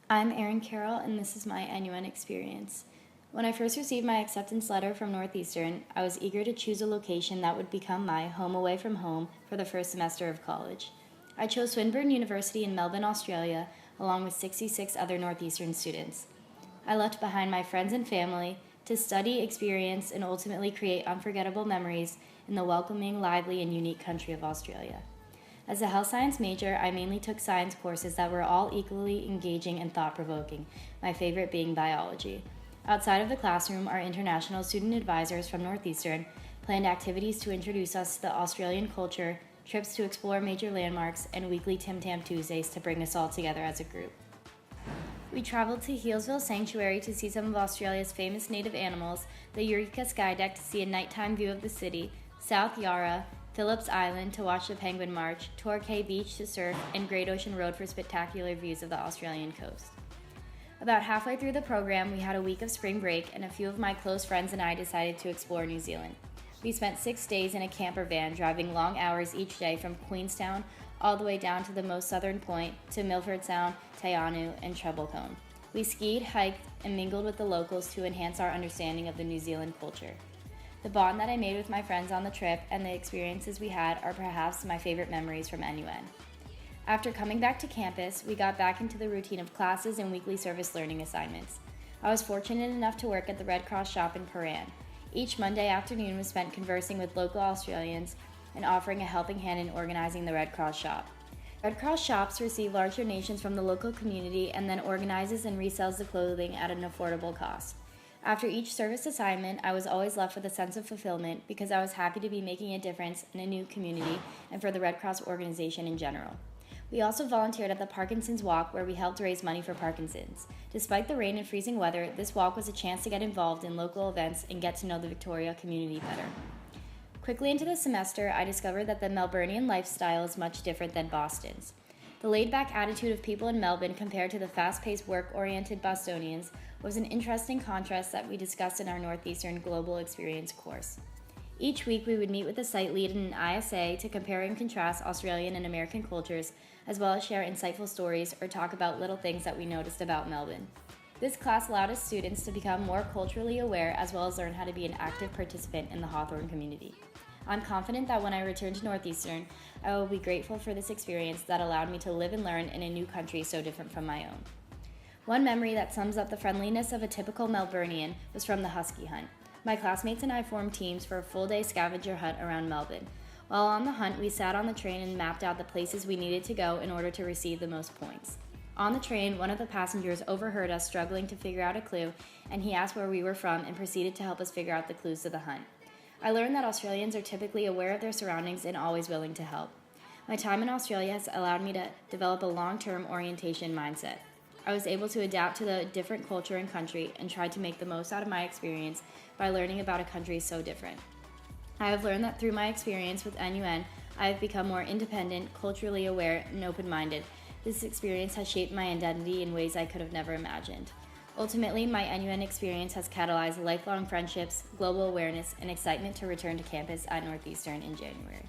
I'm Erin Carroll, and this is my N.U.in experience. When I first received my acceptance letter from Northeastern, I was eager to choose a location that would become my home away from home for the first semester of college. I chose Swinburne University in Melbourne, Australia, along with 66 other Northeastern students. I left behind my friends and family to study, experience, and ultimately create unforgettable memories in the welcoming, lively, and unique country of Australia. As a health science major, I mainly took science courses that were all equally engaging and thought-provoking, my favorite being biology. Outside of the classroom, our international student advisors from Northeastern planned activities to introduce us to the Australian culture, trips to explore major landmarks, and weekly Tim Tam Tuesdays to bring us all together as a group. We traveled to Healesville Sanctuary to see some of Australia's famous native animals, the Eureka Sky Deck to see a nighttime view of the city, South Yarra, Phillips Island to watch the Penguin March, Torquay Beach to surf, and Great Ocean Road for spectacular views of the Australian coast. About halfway through the program, we had a week of spring break, and a few of my close friends and I decided to explore New Zealand. We spent 6 days in a camper van, driving long hours each day from Queenstown all the way down to the most southern point to Milford Sound, Te Anau, and Treble Cone. We skied, hiked, and mingled with the locals to enhance our understanding of the New Zealand culture. The bond that I made with my friends on the trip and the experiences we had are perhaps my favorite memories from N.U.in. After coming back to campus, we got back into the routine of classes and weekly service learning assignments. I was fortunate enough to work at the Red Cross shop in Paran. Each Monday afternoon was spent conversing with local Australians and offering a helping hand in organizing the Red Cross shop. Red Cross shops receive large donations from the local community and then organizes and resells the clothing at an affordable cost. After each service assignment, I was always left with a sense of fulfillment because I was happy to be making a difference in a new community and for the Red Cross organization in general. We also volunteered at the Parkinson's Walk, where we helped raise money for Parkinson's. Despite the rain and freezing weather, this walk was a chance to get involved in local events and get to know the Victoria community better. Quickly into the semester, I discovered that the Melburnian lifestyle is much different than Boston's. The laid-back attitude of people in Melbourne compared to the fast-paced, work-oriented Bostonians was an interesting contrast that we discussed in our Northeastern Global Experience course. Each week, we would meet with a site lead in an ISA to compare and contrast Australian and American cultures, as well as share insightful stories or talk about little things that we noticed about Melbourne. This class allowed us students to become more culturally aware as well as learn how to be an active participant in the Hawthorne community. I'm confident that when I return to Northeastern, I will be grateful for this experience that allowed me to live and learn in a new country so different from my own. One memory that sums up the friendliness of a typical Melburnian was from the husky hunt. My classmates and I formed teams for a full-day scavenger hunt around Melbourne. While on the hunt, we sat on the train and mapped out the places we needed to go in order to receive the most points. On the train, one of the passengers overheard us struggling to figure out a clue, and he asked where we were from and proceeded to help us figure out the clues to the hunt. I learned that Australians are typically aware of their surroundings and always willing to help. My time in Australia has allowed me to develop a long-term orientation mindset. I was able to adapt to the different culture and country and tried to make the most out of my experience by learning about a country so different. I have learned that through my experience with N.U.in, I have become more independent, culturally aware, and open-minded. This experience has shaped my identity in ways I could have never imagined. Ultimately, my N.U.in experience has catalyzed lifelong friendships, global awareness, and excitement to return to campus at Northeastern in January.